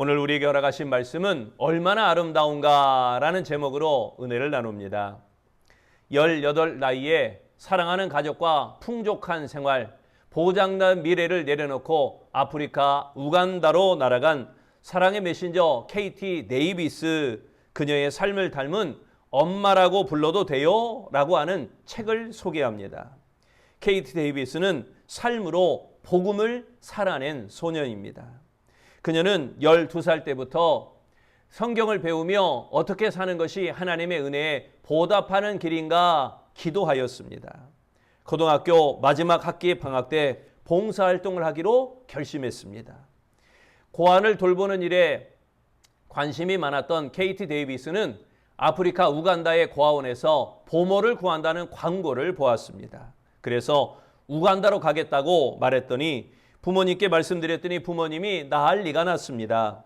오늘 우리에게 허락하신 말씀은 얼마나 아름다운가라는 제목으로 은혜를 나눕니다. 18 나이에 사랑하는 가족과 풍족한 생활, 보장난 미래를 내려놓고 아프리카 우간다로 날아간 사랑의 메신저 KT 데이비스, 그녀의 삶을 닮은 엄마라고 불러도 돼요? 라고 하는 책을 소개합니다. KT 데이비스는 삶으로 복음을 살아낸 소년입니다. 그녀는 12살 때부터 성경을 배우며 어떻게 사는 것이 하나님의 은혜에 보답하는 길인가 기도하였습니다. 고등학교 마지막 학기 방학 때 봉사활동을 하기로 결심했습니다. 고아를 돌보는 일에 관심이 많았던 KT 데이비스는 아프리카 우간다의 고아원에서 보모를 구한다는 광고를 보았습니다. 그래서 우간다로 가겠다고 말했더니 부모님께 말씀드렸더니 부모님이 난리가 났습니다.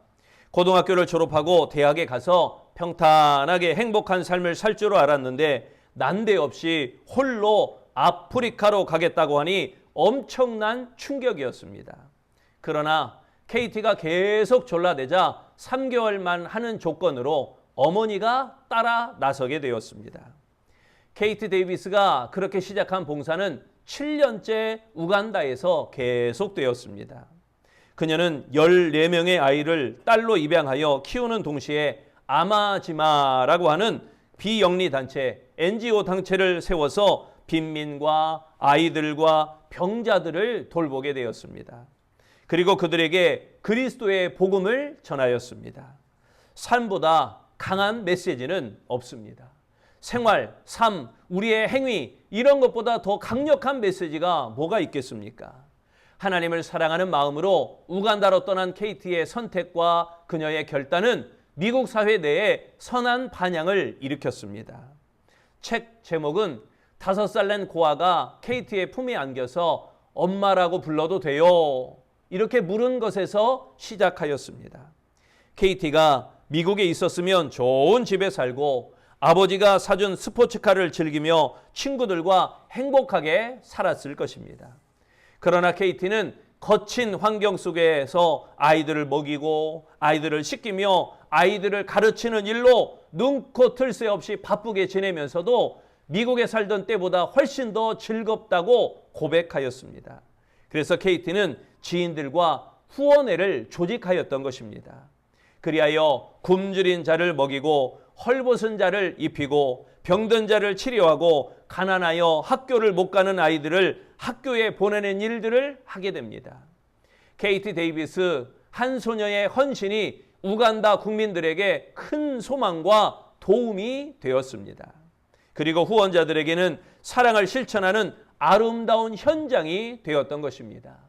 고등학교를 졸업하고 대학에 가서 평탄하게 행복한 삶을 살 줄 알았는데 난데없이 홀로 아프리카로 가겠다고 하니 엄청난 충격이었습니다. 그러나 KT가 계속 졸라대자 3개월만 하는 조건으로 어머니가 따라 나서게 되었습니다. KT 데이비스가 그렇게 시작한 봉사는 7년째 우간다에서 계속되었습니다. 그녀는 14명의 아이를 딸로 입양하여 키우는 동시에 아마지마라고 하는 비영리 단체, NGO 단체를 세워서 빈민과 아이들과 병자들을 돌보게 되었습니다. 그리고 그들에게 그리스도의 복음을 전하였습니다. 삶보다 강한 메시지는 없습니다. 생활, 삶, 우리의 행위, 이런 것보다 더 강력한 메시지가 뭐가 있겠습니까? 하나님을 사랑하는 마음으로 우간다로 떠난 KT의 선택과 그녀의 결단은 미국 사회 내에 선한 반향을 일으켰습니다. 책 제목은 5살 낸 고아가 KT의 품에 안겨서 엄마라고 불러도 돼요? 이렇게 물은 것에서 시작하였습니다. KT가 미국에 있었으면 좋은 집에 살고 아버지가 사준 스포츠카를 즐기며 친구들과 행복하게 살았을 것입니다. 그러나 KT는 거친 환경 속에서 아이들을 먹이고 아이들을 씻기며 아이들을 가르치는 일로 눈코 뜰 새 없이 바쁘게 지내면서도 미국에 살던 때보다 훨씬 더 즐겁다고 고백하였습니다. 그래서 KT는 지인들과 후원회를 조직하였던 것입니다. 그리하여 굶주린 자를 먹이고 헐벗은 자를 입히고 병든 자를 치료하고 가난하여 학교를 못 가는 아이들을 학교에 보내는 일들을 하게 됩니다. KT 데이비스 한 소녀의 헌신이 우간다 국민들에게 큰 소망과 도움이 되었습니다. 그리고 후원자들에게는 사랑을 실천하는 아름다운 현장이 되었던 것입니다.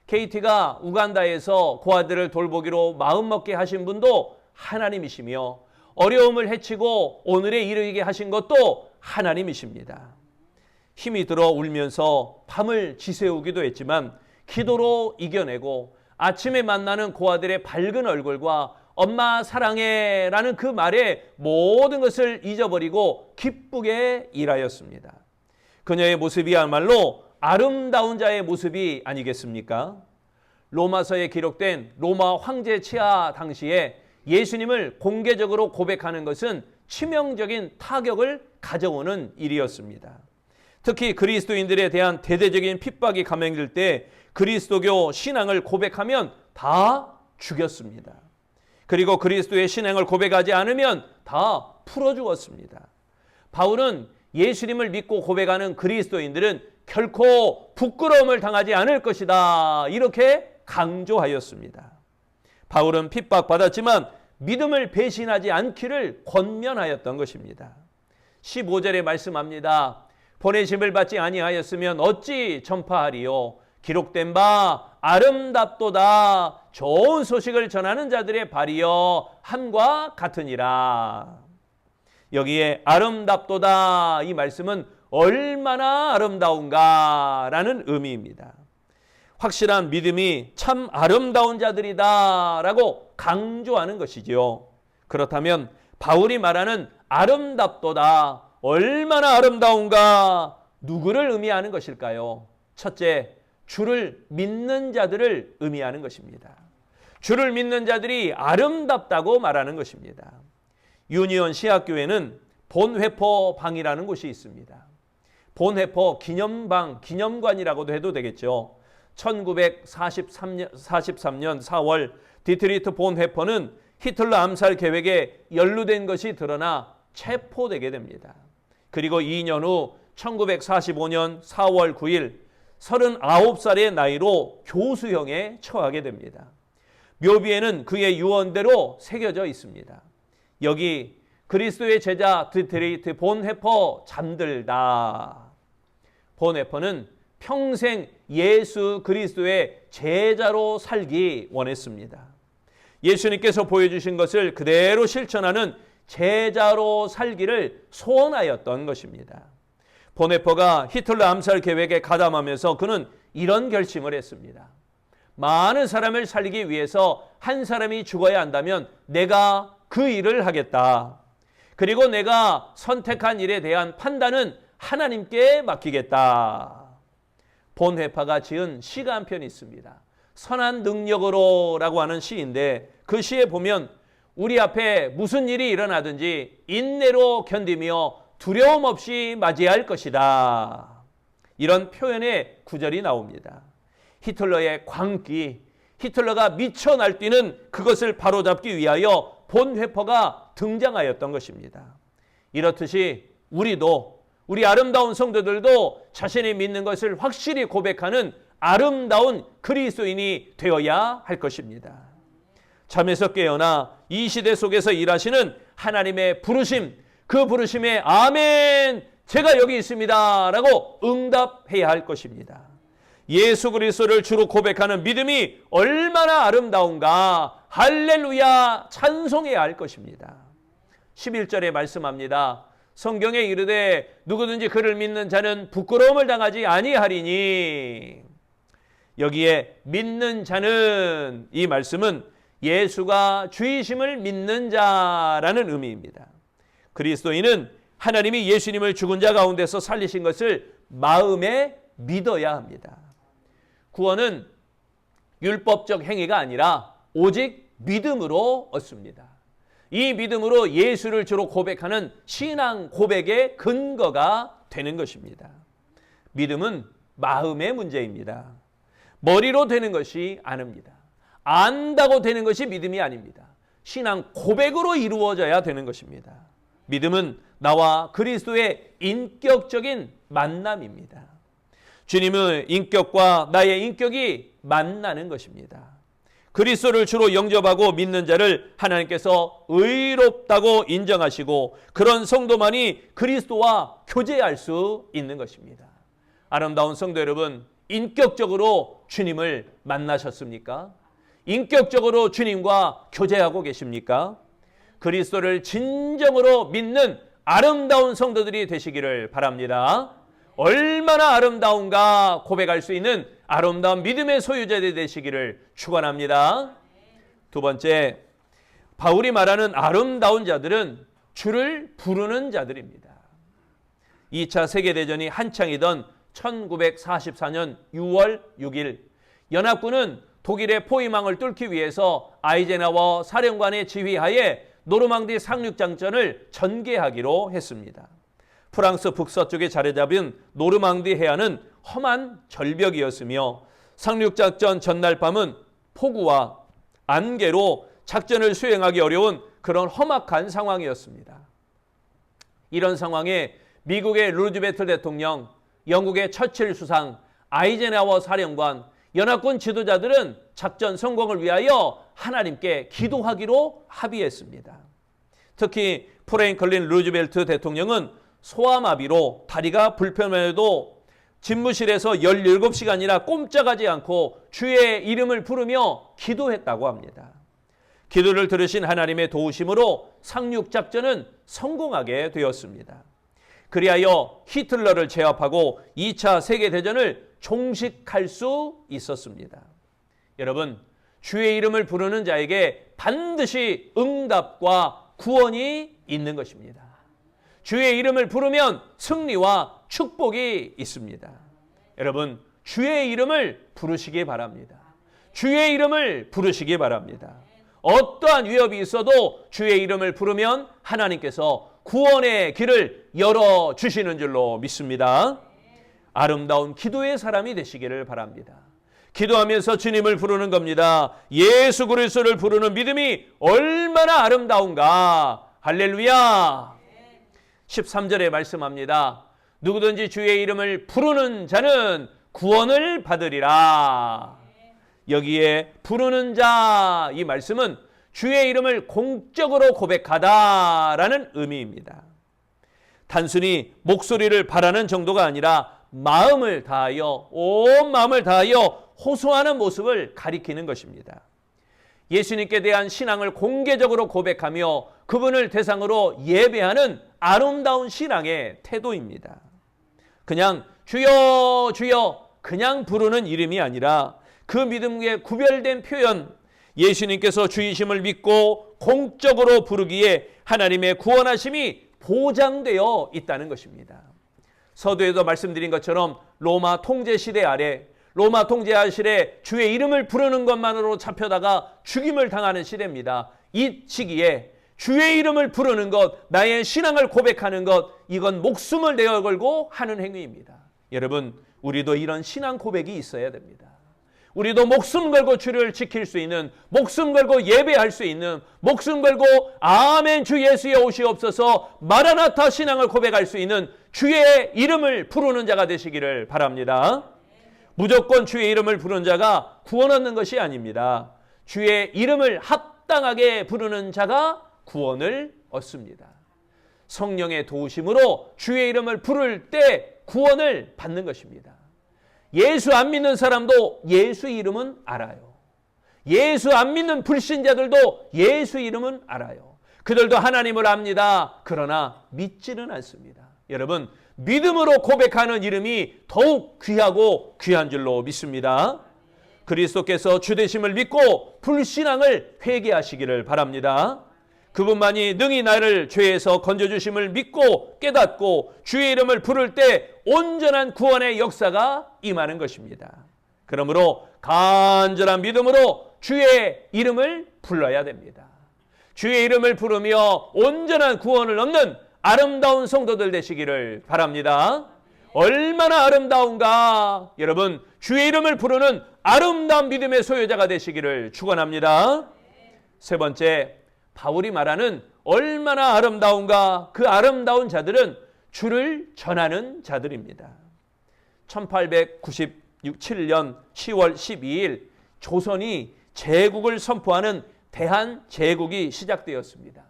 KT가 우간다에서 고아들을 돌보기로 마음먹게 하신 분도 하나님이시며 어려움을 헤치고 오늘에 이르게 하신 것도 하나님이십니다. 힘이 들어 울면서 밤을 지새우기도 했지만 기도로 이겨내고 아침에 만나는 고아들의 밝은 얼굴과 엄마 사랑해 라는 그 말에 모든 것을 잊어버리고 기쁘게 일하였습니다. 그녀의 모습이야말로 아름다운 자의 모습이 아니겠습니까? 로마서에 기록된 로마 황제 치하 당시에 예수님을 공개적으로 고백하는 것은 치명적인 타격을 가져오는 일이었습니다. 특히 그리스도인들에 대한 대대적인 핍박이 감행될 때 그리스도교 신앙을 고백하면 다 죽였습니다. 그리고 그리스도의 신앙을 고백하지 않으면 다 풀어 죽었습니다. 바울은 예수님을 믿고 고백하는 그리스도인들은 결코 부끄러움을 당하지 않을 것이다, 이렇게 강조하였습니다. 바울은 핍박받았지만 믿음을 배신하지 않기를 권면하였던 것입니다. 15절에 말씀합니다. 보내심을 받지 아니하였으면 어찌 전파하리요? 기록된 바 아름답도다. 좋은 소식을 전하는 자들의 발이여 함과 같으니라. 여기에 아름답도다, 이 말씀은 얼마나 아름다운가라는 의미입니다. 확실한 믿음이 참 아름다운 자들이다 라고 강조하는 것이지요. 그렇다면 바울이 말하는 아름답도다, 얼마나 아름다운가, 누구를 의미하는 것일까요? 첫째, 주를 믿는 자들을 의미하는 것입니다. 주를 믿는 자들이 아름답다고 말하는 것입니다. 유니온 시학교에는 본회포방이라는 곳이 있습니다. 본회포 기념방, 기념관이라고도 해도 되겠죠. 1943년 4월 디트리트 본회포는 히틀러 암살 계획에 연루된 것이 드러나 체포되게 됩니다. 그리고 2년 후 1945년 4월 9일 39살의 나이로 교수형에 처하게 됩니다. 묘비에는 그의 유언대로 새겨져 있습니다. 여기 그리스도의 제자 디트리트 본회포 잠들다. 본회포는 평생 예수 그리스도의 제자로 살기 원했습니다. 예수님께서 보여주신 것을 그대로 실천하는 제자로 살기를 소원하였던 것입니다. 본회포가 히틀러 암살 계획에 가담하면서 그는 이런 결심을 했습니다. 많은 사람을 살리기 위해서 한 사람이 죽어야 한다면 내가 그 일을 하겠다. 그리고 내가 선택한 일에 대한 판단은 하나님께 맡기겠다. 본회파가 지은 시가 한 편 있습니다. 선한 능력으로라고 하는 시인데 그 시에 보면 우리 앞에 무슨 일이 일어나든지 인내로 견디며 두려움 없이 맞이할 것이다. 이런 표현의 구절이 나옵니다. 히틀러의 광기, 히틀러가 미쳐 날뛰는 그것을 바로잡기 위하여 본회포가 등장하였던 것입니다. 이렇듯이 우리 아름다운 성도들도 자신이 믿는 것을 확실히 고백하는 아름다운 그리스도인이 되어야 할 것입니다. 잠에서 깨어나 이 시대 속에서 일하시는 하나님의 부르심, 그 부르심에 아멘, 제가 여기 있습니다 라고 응답해야 할 것입니다. 예수 그리스도를 주로 고백하는 믿음이 얼마나 아름다운가, 할렐루야 찬송해야 할 것입니다. 11절에 말씀합니다. 성경에 이르되 누구든지 그를 믿는 자는 부끄러움을 당하지 아니하리니. 여기에 믿는 자는, 이 말씀은 예수가 주이심을 믿는 자라는 의미입니다. 그리스도인은 하나님이 예수님을 죽은 자 가운데서 살리신 것을 마음에 믿어야 합니다. 구원은 율법적 행위가 아니라 오직 믿음으로 얻습니다. 이 믿음으로 예수를 주로 고백하는 신앙 고백의 근거가 되는 것입니다. 믿음은 마음의 문제입니다. 머리로 되는 것이 아닙니다. 안다고 되는 것이 믿음이 아닙니다. 신앙 고백으로 이루어져야 되는 것입니다. 믿음은 나와 그리스도의 인격적인 만남입니다. 주님의 인격과 나의 인격이 만나는 것입니다. 그리스도를 주로 영접하고 믿는 자를 하나님께서 의롭다고 인정하시고 그런 성도만이 그리스도와 교제할 수 있는 것입니다. 아름다운 성도 여러분, 인격적으로 주님을 만나셨습니까? 인격적으로 주님과 교제하고 계십니까? 그리스도를 진정으로 믿는 아름다운 성도들이 되시기를 바랍니다. 얼마나 아름다운가 고백할 수 있는 아름다운 믿음의 소유자들이 되시기를 축원합니다. 두 번째, 바울이 말하는 아름다운 자들은 주를 부르는 자들입니다. 2차 세계대전이 한창이던 1944년 6월 6일 연합군은 독일의 포위망을 뚫기 위해서 아이젠하워 사령관의 지휘하에 노르망디 상륙작전을 전개하기로 했습니다. 프랑스 북서쪽에 자리 잡은 노르망디 해안은 험한 절벽이었으며 상륙작전 전날 밤은 폭우와 안개로 작전을 수행하기 어려운 그런 험악한 상황이었습니다. 이런 상황에 미국의 루즈벨트 대통령, 영국의 처칠 수상, 아이젠하워 사령관, 연합군 지도자들은 작전 성공을 위하여 하나님께 기도하기로 합의했습니다. 특히 프랭클린 루즈벨트 대통령은 소아마비로 다리가 불편해도 집무실에서 17시간이나 꼼짝하지 않고 주의 이름을 부르며 기도했다고 합니다. 기도를 들으신 하나님의 도우심으로 상륙작전은 성공하게 되었습니다. 그리하여 히틀러를 제압하고 2차 세계대전을 종식할 수 있었습니다. 여러분, 주의 이름을 부르는 자에게 반드시 응답과 구원이 있는 것입니다. 주의 이름을 부르면 승리와 축복이 있습니다. 여러분, 주의 이름을 부르시기 바랍니다. 주의 이름을 부르시기 바랍니다. 어떠한 위협이 있어도 주의 이름을 부르면 하나님께서 구원의 길을 열어주시는 줄로 믿습니다. 아름다운 기도의 사람이 되시기를 바랍니다. 기도하면서 주님을 부르는 겁니다. 예수 그리스도를 부르는 믿음이 얼마나 아름다운가. 할렐루야. 13절에 말씀합니다. 누구든지 주의 이름을 부르는 자는 구원을 받으리라. 여기에 부르는 자, 이 말씀은 주의 이름을 공적으로 고백하다라는 의미입니다. 단순히 목소리를 바라는 정도가 아니라 마음을 다하여, 온 마음을 다하여 호소하는 모습을 가리키는 것입니다. 예수님께 대한 신앙을 공개적으로 고백하며 그분을 대상으로 예배하는 아름다운 신앙의 태도입니다. 그냥 주여 주여 그냥 부르는 이름이 아니라 그 믿음에 구별된 표현, 예수님께서 주이심을 믿고 공적으로 부르기에 하나님의 구원하심이 보장되어 있다는 것입니다. 서두에도 말씀드린 것처럼 로마 통제 시대 아래, 로마 통제 시대 주의 이름을 부르는 것만으로 잡혀다가 죽임을 당하는 시대입니다. 이 시기에 주의 이름을 부르는 것, 나의 신앙을 고백하는 것, 이건 목숨을 내어 걸고 하는 행위입니다. 여러분, 우리도 이런 신앙 고백이 있어야 됩니다. 우리도 목숨 걸고 주를 지킬 수 있는, 목숨 걸고 예배할 수 있는, 목숨 걸고 아멘 주 예수여 오시옵소서 마라나타 신앙을 고백할 수 있는 주의 이름을 부르는 자가 되시기를 바랍니다. 무조건 주의 이름을 부르는 자가 구원 얻는 것이 아닙니다. 주의 이름을 합당하게 부르는 자가 구원을 얻습니다. 성령의 도우심으로 주의 이름을 부를 때 구원을 받는 것입니다. 예수 안 믿는 사람도 예수 이름은 알아요. 예수 안 믿는 불신자들도 예수 이름은 알아요. 그들도 하나님을 압니다. 그러나 믿지는 않습니다. 여러분, 믿음으로 고백하는 이름이 더욱 귀하고 귀한 줄로 믿습니다. 그리스도께서 주되심을 믿고 불신앙을 회개하시기를 바랍니다. 그분만이 능히 나를 죄에서 건져주심을 믿고 깨닫고 주의 이름을 부를 때 온전한 구원의 역사가 임하는 것입니다. 그러므로 간절한 믿음으로 주의 이름을 불러야 됩니다. 주의 이름을 부르며 온전한 구원을 얻는 아름다운 성도들 되시기를 바랍니다. 얼마나 아름다운가. 여러분, 주의 이름을 부르는 아름다운 믿음의 소유자가 되시기를 축원합니다. 세 번째, 바울이 말하는 얼마나 아름다운가. 그 아름다운 자들은 주를 전하는 자들입니다. 1897년 10월 12일 조선이 제국을 선포하는 대한제국이 시작되었습니다.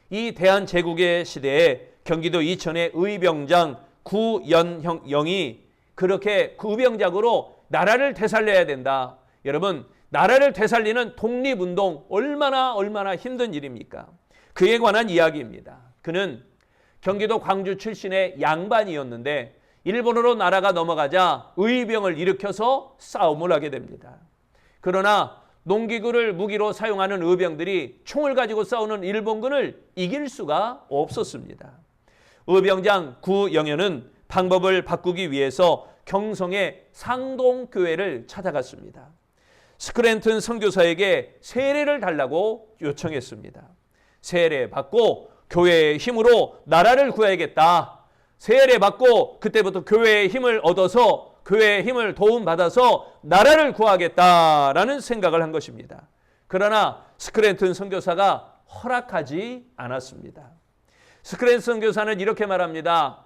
이 대한제국의 시대에 경기도 이천의 의병장 구연영이 그렇게 그 의병장으로 나라를 되살려야 된다. 여러분, 나라를 되살리는 독립운동 얼마나 힘든 일입니까? 그에 관한 이야기입니다. 그는 경기도 광주 출신의 양반이었는데 일본으로 나라가 넘어가자 의병을 일으켜서 싸움을 하게 됩니다. 그러나 농기구를 무기로 사용하는 의병들이 총을 가지고 싸우는 일본군을 이길 수가 없었습니다. 의병장 구영현은 방법을 바꾸기 위해서 경성의 상동교회를 찾아갔습니다. 스크랜튼 선교사에게 세례를 달라고 요청했습니다. 세례 받고 교회의 힘으로 나라를 구해야겠다. 세례 받고 그때부터 교회의 힘을 얻어서 교회의 힘을 도움받아서 나라를 구하겠다라는 생각을 한 것입니다. 그러나 스크랜튼 선교사가 허락하지 않았습니다. 스크랜튼 선교사는 이렇게 말합니다.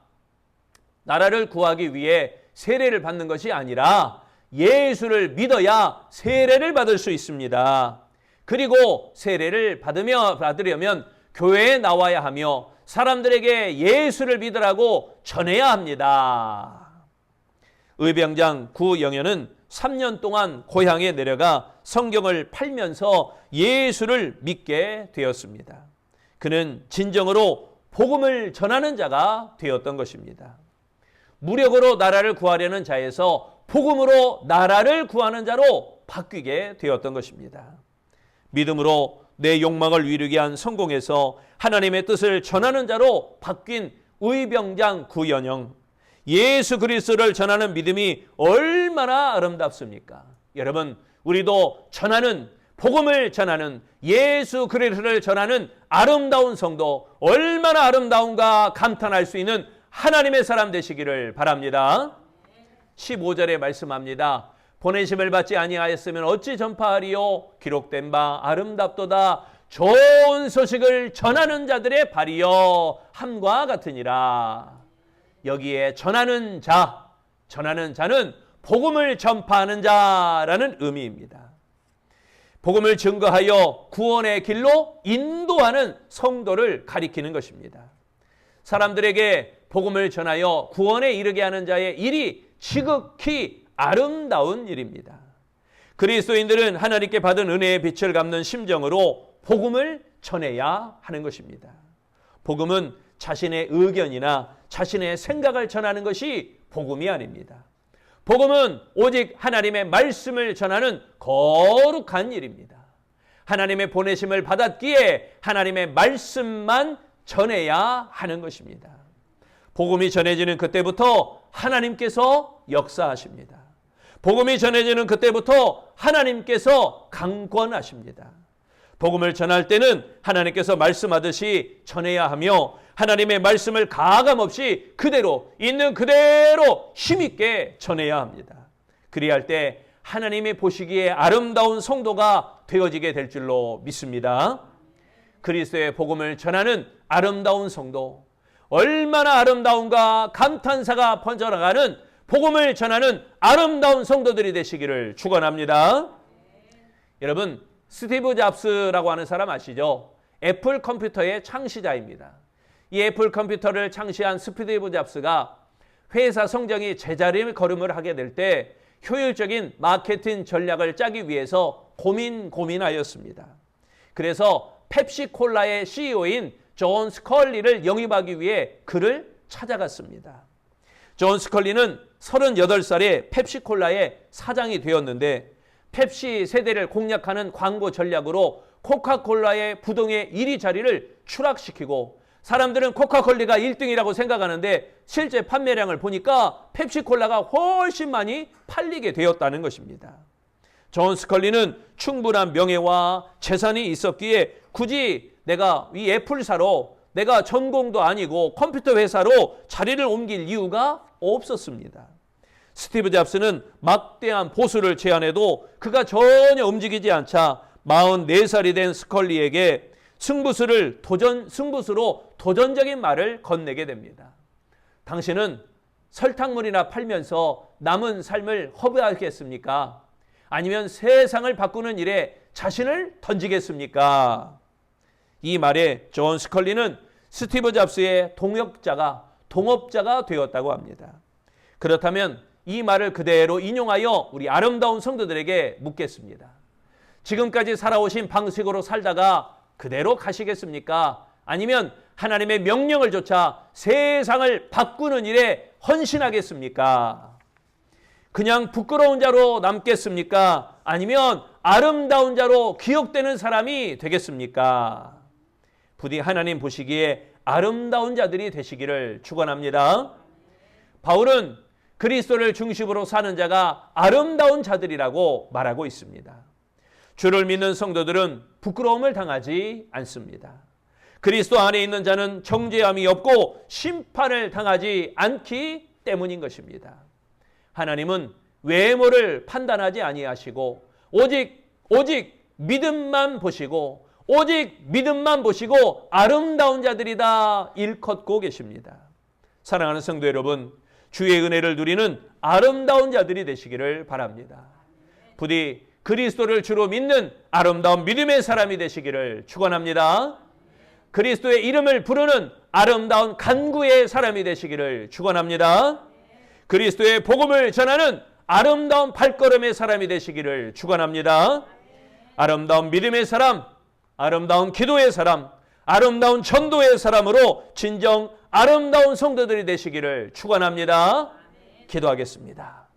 나라를 구하기 위해 세례를 받는 것이 아니라 예수를 믿어야 세례를 받을 수 있습니다. 그리고 세례를 받으려면 교회에 나와야 하며 사람들에게 예수를 믿으라고 전해야 합니다. 의병장 구영현은 3년 동안 고향에 내려가 성경을 팔면서 예수를 믿게 되었습니다. 그는 진정으로 복음을 전하는 자가 되었던 것입니다. 무력으로 나라를 구하려는 자에서 복음으로 나라를 구하는 자로 바뀌게 되었던 것입니다. 믿음으로 내 욕망을 이루게 한 성공에서 하나님의 뜻을 전하는 자로 바뀐 의병장 구연영. 예수 그리스도를 전하는 믿음이 얼마나 아름답습니까? 여러분, 우리도 전하는, 복음을 전하는, 예수 그리스도를 전하는 아름다운 성도, 얼마나 아름다운가 감탄할 수 있는 하나님의 사람 되시기를 바랍니다. 15절에 말씀합니다. 보내심을 받지 아니하였으면 어찌 전파하리요? 기록된 바 아름답도다. 좋은 소식을 전하는 자들의 발이여 함과 같으니라. 여기에 전하는 자, 전하는 자는 복음을 전파하는 자라는 의미입니다. 복음을 증거하여 구원의 길로 인도하는 성도를 가리키는 것입니다. 사람들에게 복음을 전하여 구원에 이르게 하는 자의 일이 지극히 아름다운 일입니다. 그리스도인들은 하나님께 받은 은혜의 빛을 갚는 심정으로 복음을 전해야 하는 것입니다. 복음은 자신의 의견이나 자신의 생각을 전하는 것이 복음이 아닙니다. 복음은 오직 하나님의 말씀을 전하는 거룩한 일입니다. 하나님의 보내심을 받았기에 하나님의 말씀만 전해야 하는 것입니다. 복음이 전해지는 그때부터 하나님께서 역사하십니다. 복음이 전해지는 그때부터 하나님께서 강권하십니다. 복음을 전할 때는 하나님께서 말씀하듯이 전해야 하며 하나님의 말씀을 가감없이 그대로 있는 그대로 힘있게 전해야 합니다. 그리할 때 하나님이 보시기에 아름다운 성도가 되어지게 될 줄로 믿습니다. 그리스도의 복음을 전하는 아름다운 성도, 얼마나 아름다운가 감탄사가 번져나가는 복음을 전하는 아름다운 성도들이 되시기를 축원합니다. 여러분, 스티브 잡스라고 하는 사람 아시죠? 애플 컴퓨터의 창시자입니다. 이 애플 컴퓨터를 창시한 스티브 잡스가 회사 성장이 제자리걸음을 하게 될 때 효율적인 마케팅 전략을 짜기 위해서 고민하였습니다. 그래서 펩시콜라의 CEO인 존 스컬리를 영입하기 위해 그를 찾아갔습니다. 존 스컬리는 38살에 펩시콜라의 사장이 되었는데 펩시 세대를 공략하는 광고 전략으로 코카콜라의 부동의 1위 자리를 추락시키고 사람들은 코카콜라가 1등이라고 생각하는데 실제 판매량을 보니까 펩시콜라가 훨씬 많이 팔리게 되었다는 것입니다. 존 스컬리는 충분한 명예와 재산이 있었기에 굳이 내가 이 애플사로 내가 전공도 아니고 컴퓨터 회사로 자리를 옮길 이유가 없었습니다. 스티브 잡스는 막대한 보수를 제안해도 그가 전혀 움직이지 않자 44살이 된 스컬리에게 승부수로 도전적인 말을 건네게 됩니다. 당신은 설탕물이나 팔면서 남은 삶을 허비하겠습니까? 아니면 세상을 바꾸는 일에 자신을 던지겠습니까? 이 말에 존 스컬리는 스티브 잡스의 동업자가 되었다고 합니다. 그렇다면 이 말을 그대로 인용하여 우리 아름다운 성도들에게 묻겠습니다. 지금까지 살아오신 방식으로 살다가 그대로 가시겠습니까? 아니면 하나님의 명령을 좇아 세상을 바꾸는 일에 헌신하겠습니까? 그냥 부끄러운 자로 남겠습니까? 아니면 아름다운 자로 기억되는 사람이 되겠습니까? 부디 하나님 보시기에 아름다운 자들이 되시기를 축원합니다. 바울은 그리스도를 중심으로 사는 자가 아름다운 자들이라고 말하고 있습니다. 주를 믿는 성도들은 부끄러움을 당하지 않습니다. 그리스도 안에 있는 자는 정죄함이 없고 심판을 당하지 않기 때문인 것입니다. 하나님은 외모를 판단하지 아니하시고 오직 믿음만 보시고 아름다운 자들이다 일컫고 계십니다. 사랑하는 성도 여러분, 주의 은혜를 누리는 아름다운 자들이 되시기를 바랍니다. 부디 그리스도를 주로 믿는 아름다운 믿음의 사람이 되시기를 축원합니다. 그리스도의 이름을 부르는 아름다운 간구의 사람이 되시기를 축원합니다. 그리스도의 복음을 전하는 아름다운 발걸음의 사람이 되시기를 축원합니다. 아름다운 믿음의 사람, 아름다운 기도의 사람, 아름다운 전도의 사람으로 진정 아름다운 성도들이 되시기를 축원합니다. 기도하겠습니다.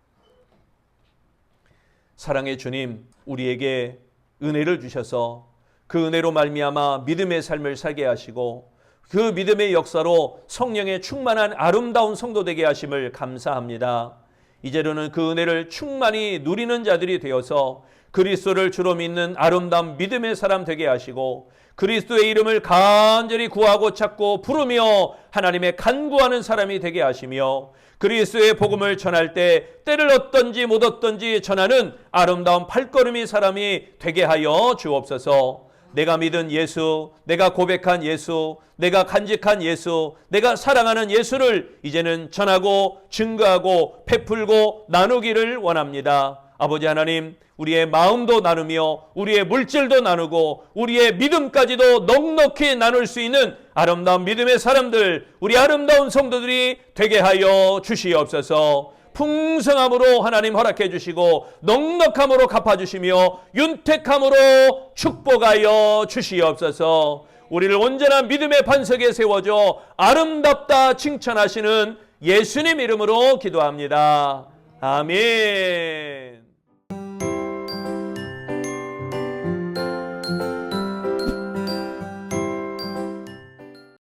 사랑의 주님, 우리에게 은혜를 주셔서 그 은혜로 말미암아 믿음의 삶을 살게 하시고 그 믿음의 역사로 성령의 충만한 아름다운 성도 되게 하심을 감사합니다. 이제로는 그 은혜를 충만히 누리는 자들이 되어서 그리스도를 주로 믿는 아름다운 믿음의 사람 되게 하시고 그리스도의 이름을 간절히 구하고 찾고 부르며 하나님의 간구하는 사람이 되게 하시며 그리스도의 복음을 전할 때 때를 얻든지 못 얻든지 전하는 아름다운 발걸음이 사람이 되게 하여 주옵소서. 내가 믿은 예수, 내가 고백한 예수, 내가 간직한 예수, 내가 사랑하는 예수를 이제는 전하고 증거하고 베풀고 나누기를 원합니다. 아버지 하나님, 우리의 마음도 나누며 우리의 물질도 나누고 우리의 믿음까지도 넉넉히 나눌 수 있는 아름다운 믿음의 사람들, 우리 아름다운 성도들이 되게 하여 주시옵소서. 풍성함으로 하나님 허락해 주시고 넉넉함으로 갚아주시며 윤택함으로 축복하여 주시옵소서. 우리를 온전한 믿음의 반석에 세워줘 아름답다 칭찬하시는 예수님 이름으로 기도합니다. 아멘.